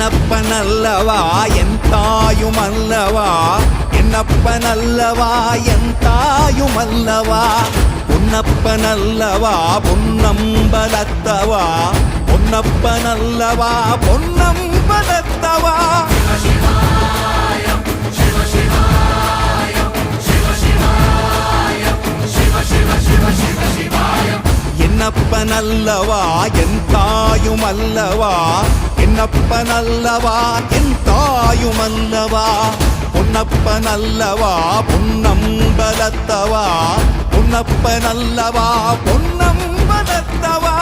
என்னப்பனல்லவா என் தாயுமல்லவா, என்னப்பனல்லவா என் தாயுமல்லவா, பொன்னப்பனல்லவா பொன்னம்பலத்தவா, பொன்னப்பனல்லவா பொன்னம்பலத்தவா. என்னப்பனல்லவா என் தாயுமல்லவா, என்னப்பனல்லவா என் தாயுமல்லவா, பொன்னப்பனல்லவா பொன்னம்பலத்தவா, பொன்னப்பனல்லவா பொன்னம்பலத்தவா.